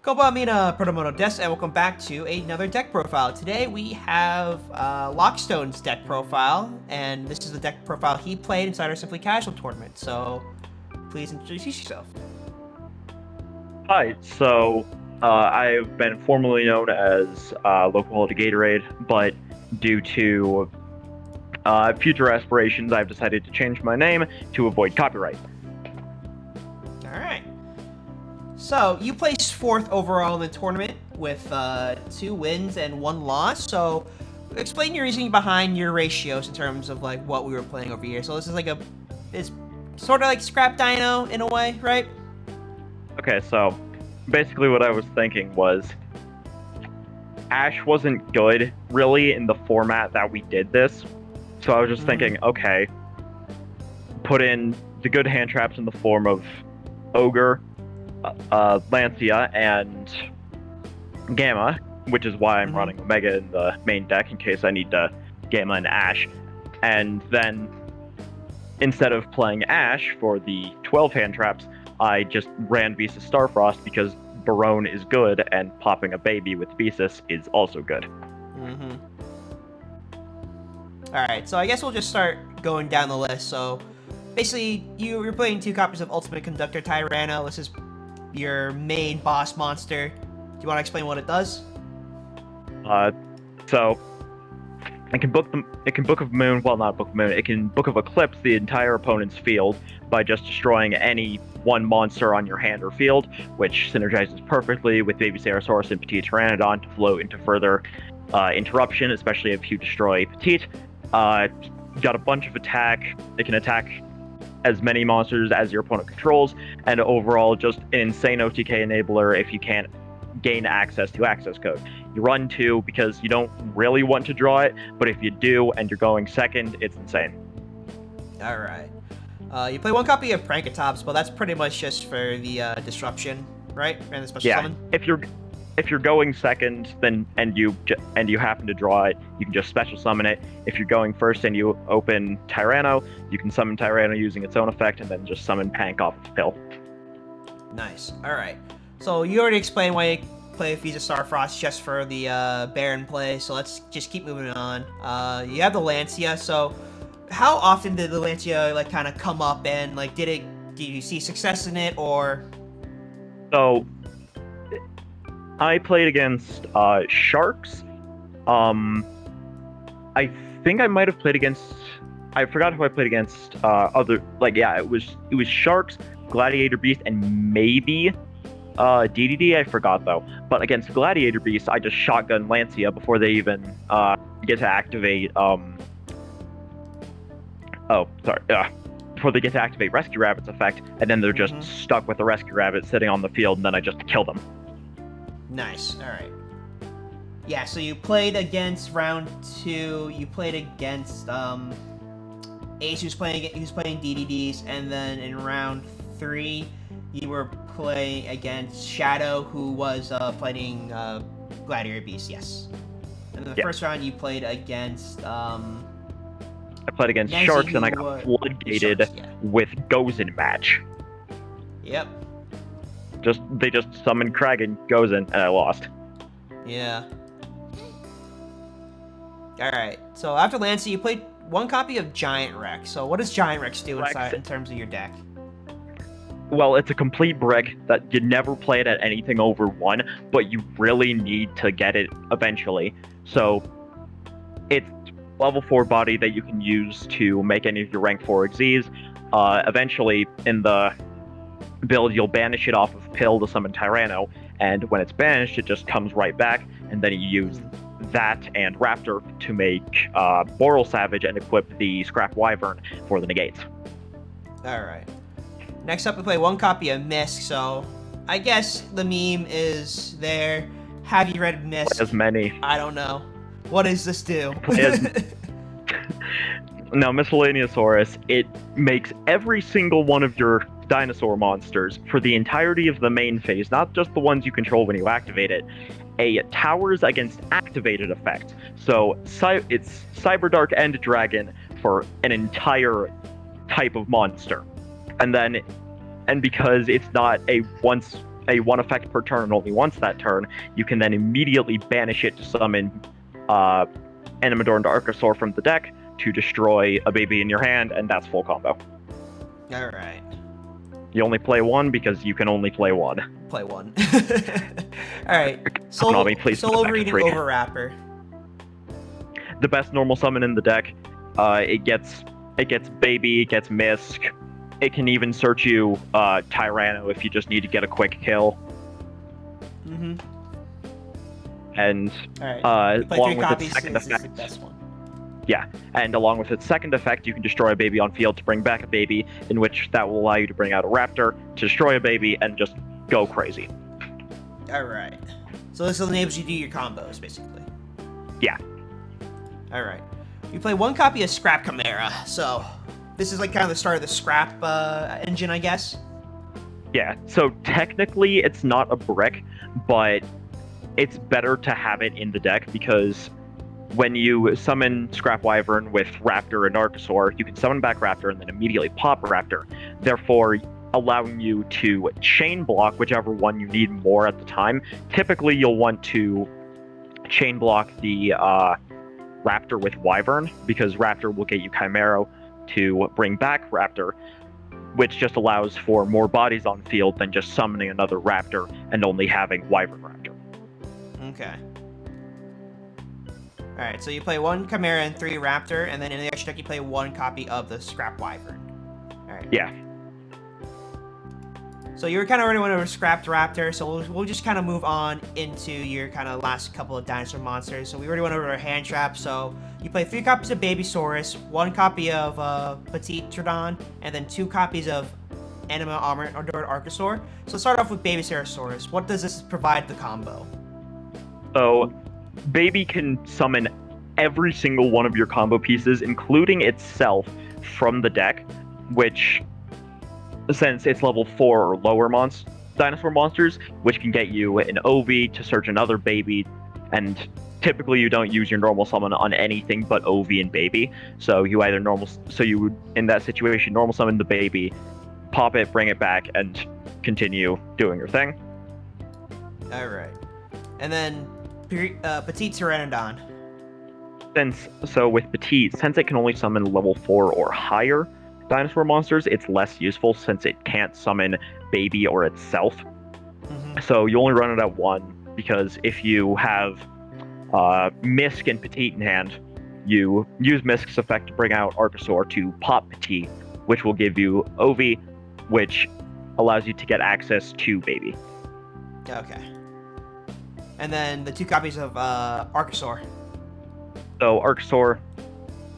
Mina Proto-moto Des, and welcome back to another deck profile. Today we have Loqstone's deck profile, and this is the deck profile he played inside our Simply Casual tournament. So, please introduce yourself. Hi, I've been formerly known as Local Holiday Gatorade, but due to future aspirations, I've decided to change my name to avoid copyright. Alright. So, you placed 4th overall in the tournament with 2 wins and 1 loss. So, explain your reasoning behind your ratios in terms of like what we were playing over here. So, this is like it's sort of like Scrap Dino in a way, right? Okay, so basically what I was thinking was Ash wasn't good really in the format that we did this. So I was just thinking, okay, put in the good hand traps in the form of Ogre, Lancia, and Gamma, which is why I'm running Omega in the main deck in case I need to Gamma and Ash. And then instead of playing Ash for the 12 hand traps, I just ran Besis Starfrost because Barone is good and popping a baby with Besis is also good. Alright, so I guess we'll just start going down the list. So, basically, you're playing 2 copies of Ultimate Conductor Tyranno. This is your main boss monster. Do you want to explain what it does? So it can Book of Moon, well, not Book of Moon, it can Book of Eclipse the entire opponent's field by just destroying any one monster on your hand or field, which synergizes perfectly with Babysaurus and Petite Serendon to float into further interruption, especially if you destroy Petite. Got a bunch of attack. It can attack as many monsters as your opponent controls, and overall just an insane OTK enabler if you can't gain access to access code. You run 2 because you don't really want to draw it, but if you do and you're going second, it's insane. Alright. You play 1 copy of Prankatops, but that's pretty much just for the disruption, right? And the special summon? If you're going second, then and you happen to draw it, you can just special summon it. If you're going first and you open Tyranno, you can summon Tyranno using its own effect, and then just summon Pank off of Pill. Nice. Alright. So you already explained why you play Visa Starfrost just for the Baron play, so let's just keep moving on. You have the Lancia, so how often did the Lancia like kind of come up, and like did you see success in it, or? So I played against Sharks. I think I might have played against. I forgot who I played against. It was Sharks, Gladiator Beast, and maybe DDD. I forgot though. But against Gladiator Beast, I just shotgun Lancia before they even get to activate. Before they get to activate Rescue Rabbit's effect, and then they're just stuck with the Rescue Rabbit sitting on the field, and then I just kill them. Nice. All right. Yeah. So you played against round 2. You played against Ace, who's playing DDDs, and then in round 3, you were playing against Shadow, who was playing Gladiator Beast. Yes. And in the first round, you played against. I played against Nezzy, Sharks, and I got floodgated with Gozen match. Yep. They just summoned Krag and Gozen, and I lost. Yeah. Alright, so after Lancia, you played 1 copy of Giant Rex. So what does Giant Rex do in terms of your deck? Well, it's a complete brick that you never play it at anything over 1, but you really need to get it eventually. So it's level 4 body that you can use to make any of your rank 4 Xyz. Eventually, in the build, you'll banish it off of Pill to summon Tyranno, and when it's banished, it just comes right back, and then you use that and Raptor to make Boral Savage and equip the Scrap Wyvern for the negates. Alright. Next up, we play 1 copy of Misk, so I guess the meme is there. Have you read Misk? As many. I don't know. What does this do? Now, Miscellaneousaurus, it makes every single one of your dinosaur monsters for the entirety of the main phase, not just the ones you control when you activate it, a towers against activated effect. So it's Cyberdark and Dragon for an entire type of monster. And because it's not a once a one effect per turn and only once that turn, you can then immediately banish it to summon Animador and Archosaur from the deck to destroy a baby in your hand, and that's full combo. Alright. You only play one because you can only play one. Play one. Alright. Konami, please Solo put it back to Reading 3. Overwrapper. The best normal summon in the deck. It gets Baby, it gets Misk. It can even search you Tyranno if you just need to get a quick kill. Mm-hmm. And Alright. along with its second effect. The best one. Yeah, and along with its second effect, you can destroy a baby on field to bring back a baby, in which that will allow you to bring out a raptor, to destroy a baby, and just go crazy. Alright. So this enables you to do your combos, basically. Yeah. Alright. You play one copy of Scrap Chimera, so this is like kind of the start of the Scrap engine, I guess? Yeah, so technically it's not a brick, but it's better to have it in the deck because when you summon Scrap Wyvern with Raptor and Archosaur, you can summon back Raptor and then immediately pop Raptor, therefore allowing you to chain block whichever one you need more at the time. Typically, you'll want to chain block the Raptor with Wyvern, because Raptor will get you Chimera to bring back Raptor, which just allows for more bodies on field than just summoning another Raptor and only having Wyvern Raptor. Okay. Alright, so you play one Chimera and 3 Raptor, and then in the extra deck you play one copy of the Scrap Wyvern. Alright. Yeah. So you were kind of already went over Scrapped Raptor, so we'll just kind of move on into your kind of last couple of dinosaur monsters. So we already went over our hand trap, so you play 3 copies of Babysaurus, 1 copy of Petite Serendon, and then 2 copies of Anima Armored Archosaur. So let's start off with Babysaurus. What does this provide the combo? So, Baby can summon every single one of your combo pieces, including itself, from the deck, which, since it's level 4 or lower dinosaur monsters, which can get you an OV to search another baby, and typically you don't use your normal summon on anything but OV and baby, so you would, in that situation, normal summon the baby, pop it, bring it back, and continue doing your thing. Alright. And then Petite Serendon. With Petite, since it can only summon level 4 or higher dinosaur monsters, it's less useful since it can't summon baby or itself. Mm-hmm. So you only run it at 1, because if you have Misk and Petite in hand, you use Misk's effect to bring out Archosaur to pop Petite, which will give you OV, which allows you to get access to baby. Okay. And then the 2 copies of Archosaur. So Archosaur,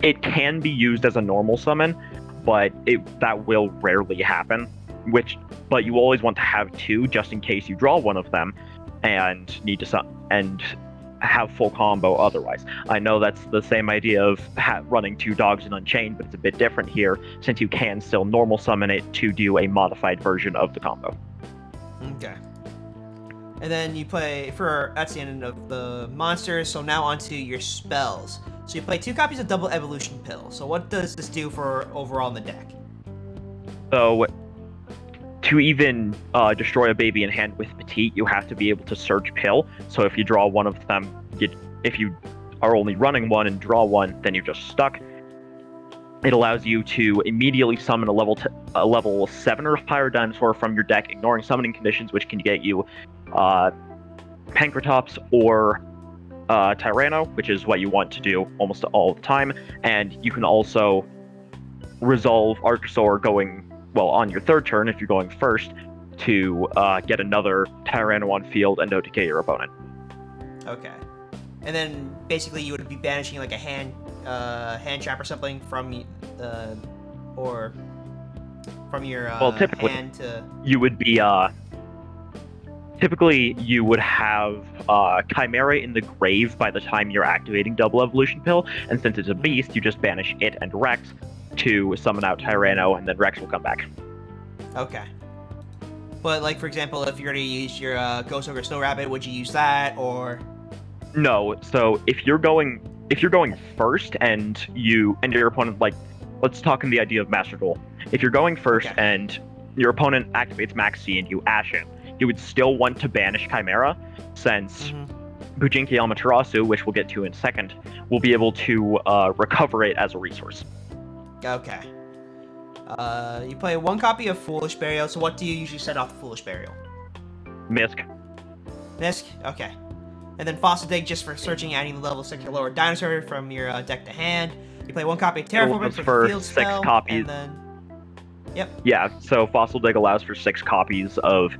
it can be used as a normal summon, but that will rarely happen. But you always want to have 2 just in case you draw one of them and need to and have full combo otherwise. I know that's the same idea of running 2 dogs in Unchained, but it's a bit different here since you can still normal summon it to do a modified version of the combo. Okay. And then you play, that's the end of the monsters, so now onto your spells. So you play 2 copies of Double Evolution Pill. So what does this do for overall in the deck? So, to even destroy a baby in hand with Petite, you have to be able to search Pill. So if you draw one of them, if you are only running one and draw one, then you're just stuck. It allows you to immediately summon a level 7 or higher dinosaur from your deck, ignoring summoning conditions, which can get you Pancratops or Tyranno, which is what you want to do almost all the time. And you can also resolve Archosaur on your 3rd turn, if you're going first, to get another Tyranno on field and OTK your opponent. Okay. And then basically you would be banishing like a hand trap or something from your typically, hand to... You would be typically you would have Chimera in the grave by the time you're activating Double Evolution Pill, and since it's a beast, you just banish it and Rex to summon out Tyranno, and then Rex will come back. Okay. But like, for example, if you're going to use your Ghost Ogre Snow Rabbit, would you use that, or...? No, so if you're going first and your opponent, like, let's talk in the idea of Master Duel. If you're going first and your opponent activates Maxi and you Ash it, you would still want to banish Chimera, since Bujinki Amaterasu, which we'll get to in a second, will be able to recover it as a resource. Okay. You play 1 copy of Foolish Burial, so what do you usually set off the Foolish Burial? Misk. Misk? Okay. And then Fossil Dig just for searching, adding the level 6 or lower dinosaur from your deck to hand. You play 1 copy of Terraforming for the field 6 spell, copies. and then... Yep. Yeah, so Fossil Dig allows for 6 copies of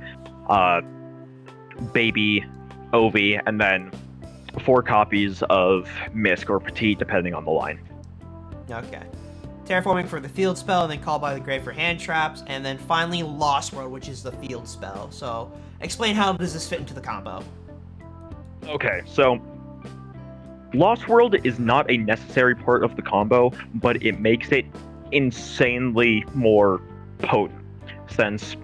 Baby, Ovi, and then 4 copies of Misk or Petite, depending on the line. Okay. Terraforming for the field spell, and then Call by the Grave for hand traps, and then finally Lost World, which is the field spell. So, explain how does this fit into the combo? Okay, so Lost World is not a necessary part of the combo, but it makes it insanely more potent, since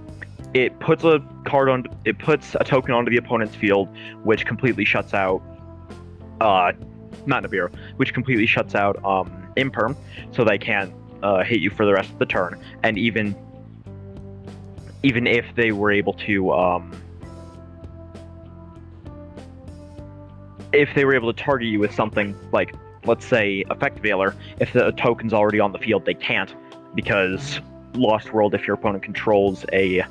it puts a token onto the opponent's field, which completely shuts out which completely shuts out Imperm, so they can't hit you for the rest of the turn. And even if they were able to target you with something like, let's say, Effect Veiler, if the token's already on the field, they can't, because Lost World, if your opponent controls a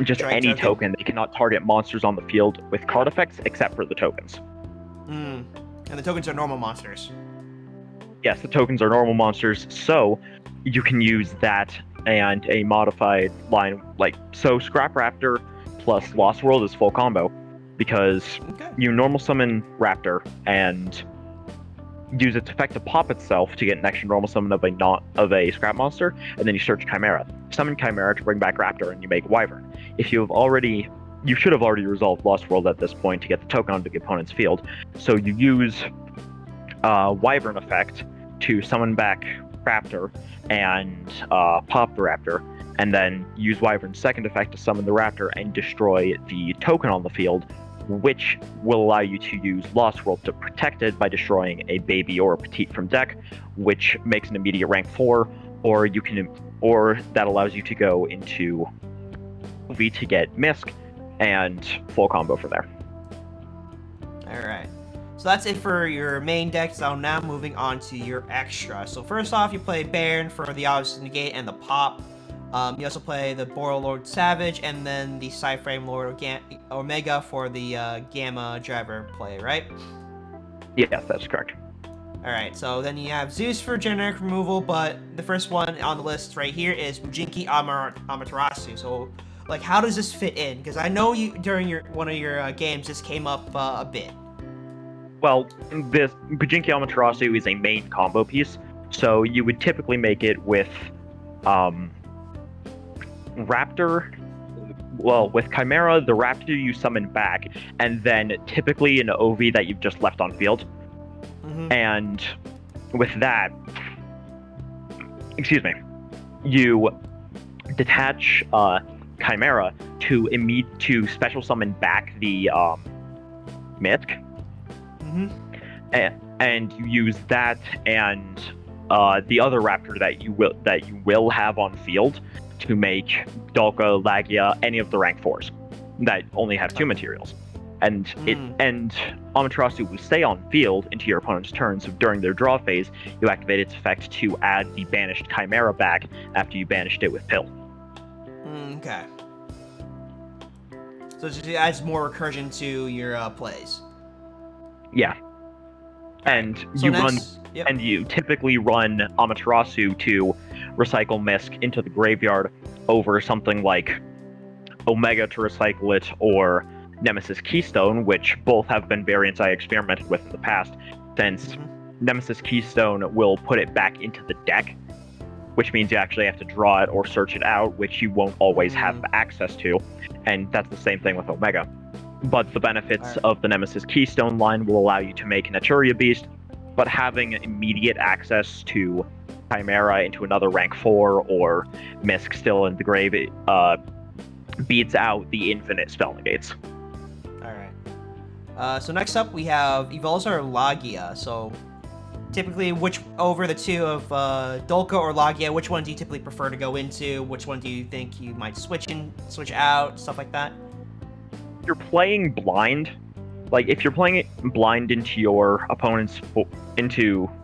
just any token, they cannot target monsters on the field with card effects except for the tokens. And the tokens are normal monsters. Yes, the tokens are normal monsters, so you can use that and a modified line, so Scrap Raptor plus Lost World is full combo, because you normal summon Raptor and use its effect to pop itself to get an extra normal summon of a Scrap monster, and then you search Chimera. Summon Chimera to bring back Raptor, and you make Wyvern. You should have already resolved Lost World at this point to get the token onto the opponent's field, so you use Wyvern effect to summon back Raptor and pop the Raptor, and then use Wyvern's second effect to summon the Raptor and destroy the token on the field, which will allow you to use Lost World to protect it by destroying a Baby or a Petite from deck, which makes an immediate rank 4, or that allows you to go into V to get Misk, and full combo from there. Alright. So that's it for your main deck, so now moving on to your extra. So first off, you play Baron for the obvious negate and the pop. You also play the Boral Lord Savage, and then the Psyframe Lord Omega for the Gamma Driver play, right? Yes, that's correct. Alright, so then you have Zeus for generic removal, but the first one on the list right here is Bujinki Amaterasu. So, how does this fit in? Because I know you during one of your games this came up a bit. Well, this Bujinki Amaterasu is a main combo piece, so you would typically make it with Raptor. Well, with Chimera, the Raptor you summon back, and then typically an OV that you've just left on field. And with that, you detach Chimera to special summon back the Mythic. And you use that and the other Raptor that you will have on field to make Dalka, Lagia, any of the rank 4s that only have 2 materials. And Amaterasu will stay on field into your opponent's turn, so during their draw phase, you activate its effect to add the banished Chimera back after you banished it with Pill. Okay. So it adds more recursion to your plays. Yeah. And you typically run Amaterasu to recycle Misk into the graveyard over something like Omega to recycle it, or Nemesis Keystone, which both have been variants I experimented with in the past, since Nemesis Keystone will put it back into the deck, which means you actually have to draw it or search it out, which you won't always have access to, and that's the same thing with Omega. But the benefits of the Nemesis Keystone line will allow you to make an Eteria Beast, but having immediate access to Chimera into another rank 4 or Misk still in the grave beats out the infinite spell negates. Alright. So next up we have Evolzar Lagia. So typically, which over the two of Dolka or Lagia, which one do you typically prefer to go into? Which one do you think you might switch out, stuff like that? You're playing blind. Like, if you're playing it blind into your opponent's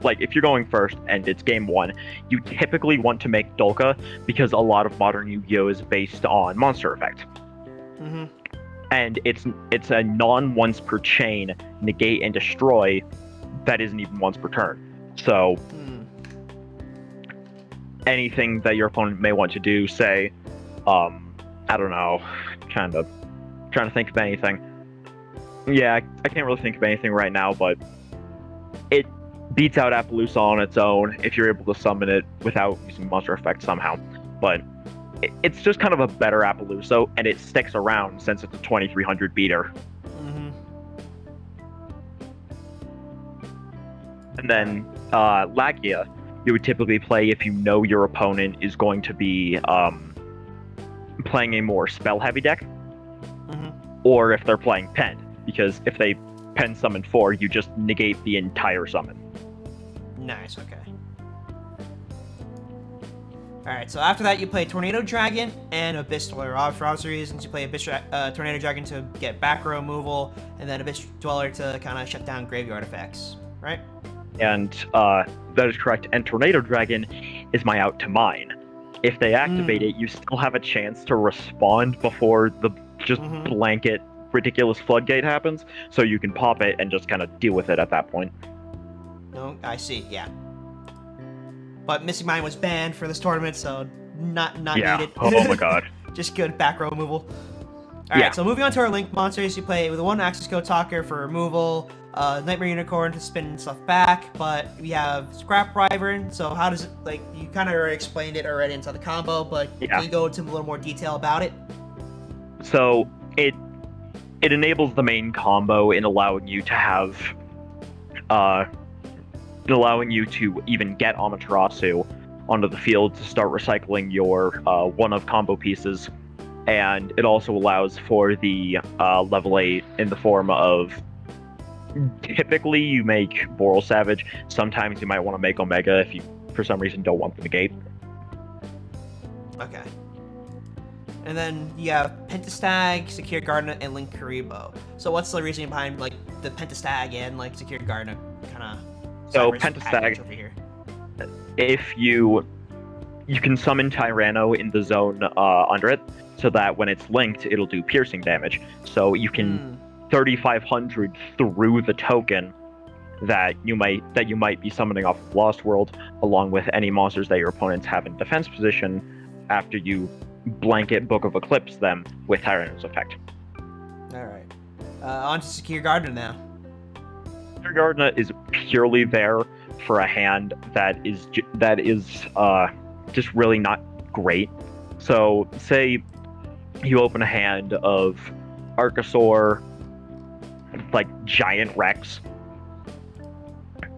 like, if you're going first and it's game one, you typically want to make Dolka because a lot of modern Yu-Gi-Oh is based on monster effect. Mm-hmm. And it's a non-once per chain negate and destroy that isn't even once per turn. So anything that your opponent may want to do, say, I don't know, trying to think of anything. Yeah, I can't really think of anything right now, but it beats out Appaloosa on its own if you're able to summon it without using monster effect somehow. But it's just kind of a better Appaloosa, and it sticks around since it's a 2300 beater. Mm-hmm. And then Lagia, you would typically play if you know your opponent is going to be playing a more spell-heavy deck, or if they're playing Pen, because if they Pen summon 4, you just negate the entire summon. Nice, okay. Alright, so after that you play Tornado Dragon and Abyss Dweller. For obvious reasons, you play Tornado Dragon to get back row removal, and then Abyss Dweller to kind of shut down graveyard effects, right? And that is correct. And Tornado Dragon is my out to mine. If they activate it, you still have a chance to respond before the blanket ridiculous floodgate happens, so you can pop it and just kind of deal with it at that point. No, I see, yeah. But Missing Mine was banned for this tournament, so not needed. Oh my god. Just good back row removal. Alright, so moving on to our Link monsters, you play with a 1-Axis Code Talker for removal, Nightmare Unicorn to spin stuff back, but we have Scrap Wyvern, so how does it, like, you kind of already explained it already inside the combo, but can you go into a little more detail about it? So, it enables the main combo in allowing you to have, allowing you to even get Amaterasu onto the field to start recycling your one-of combo pieces, and it also allows for the level 8 in the form of, typically you make Boral Savage, sometimes you might want to make Omega if you for some reason don't want the negate. Okay. And then you have Penta Stag, Secure Gardener, and Link Karibo. So what's the reasoning behind like the Penta Stag and like Secure Gardener kind of? So Penta Stag, over here. If you can summon Tyranno in the zone under it, so that when it's linked, it'll do piercing damage. So you can 3,500 through the token that you might be summoning off of Lost World, along with any monsters that your opponents have in defense position after you blanket Book of Eclipse them with Tyranno's effect. Alright. On to Secure Gardener now. Secure Gardener is purely there for a hand that is just really not great. So, say you open a hand of Archosaur, like Giant Rex,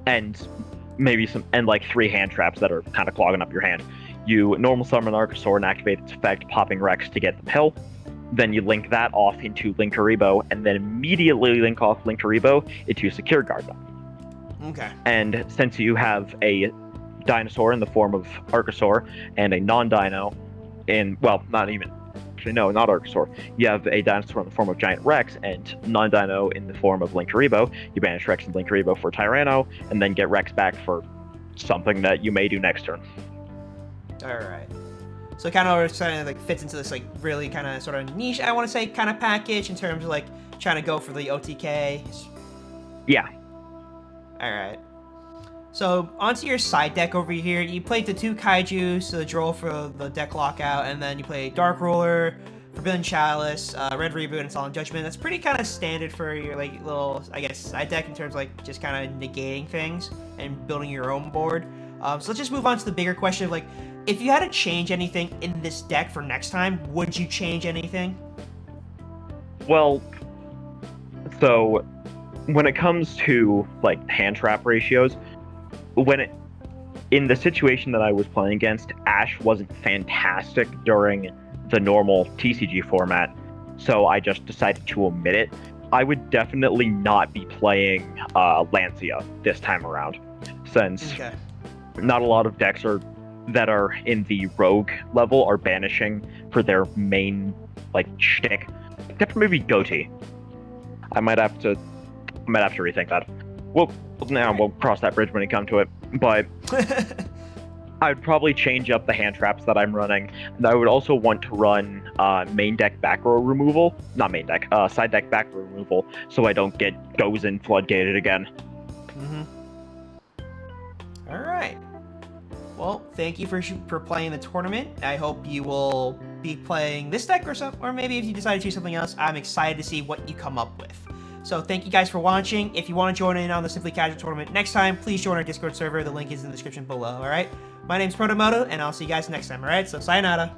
and maybe like 3 hand traps that are kind of clogging up your hand. You normal summon Archosaur and activate its effect, popping Rex to get the pill. Then you link that off into Link Karibo, and then immediately link off Link Karibo into Secure Gardener. Okay. And since you have a dinosaur in the form of Archosaur and a non-dino not Archosaur. You have a dinosaur in the form of Giant Rex and non-dino in the form of Link Karibo. You banish Rex and Link Karibo for Tyranno, and then get Rex back for something that you may do next turn. Alright. So it kind of like fits into this like really kind of sort of niche, I want to say, kind of package in terms of like trying to go for the OTK. Yeah. Alright. So onto your side deck over here, you played the 2 Kaijus to draw for the deck lockout, and then you play Dark Ruler, Forbidden Chalice, Red Reboot, and Solemn Judgment. That's pretty kind of standard for your like little, I guess, side deck in terms of like just kind of negating things and building your own board. So let's just move on to the bigger question of like, if you had to change anything in this deck for next time, would you change anything? Well, so when it comes to like hand trap ratios, in the situation that I was playing against, Ash wasn't fantastic during the normal TCG format, so I just decided to omit it. I would definitely not be playing Lancia this time around. since Okay. not a lot of decks that are in the rogue level are banishing for their main like shtick. Except for maybe Goatee. I might have to rethink that. We'll cross that bridge when we come to it. But I'd probably change up the hand traps that I'm running, and I would also want to run main deck back row removal, not main deck, side deck back row removal, so I don't get Gozen floodgated again. All right. Well, thank you for playing the tournament. I hope you will be playing this deck or maybe if you decide to choose something else, I'm excited to see what you come up with. So thank you guys for watching. If you want to join in on the Simply Casual tournament next time, please join our Discord server. The link is in the description below, all right? My name's Proto-moto, and I'll see you guys next time, all right? So sayonara.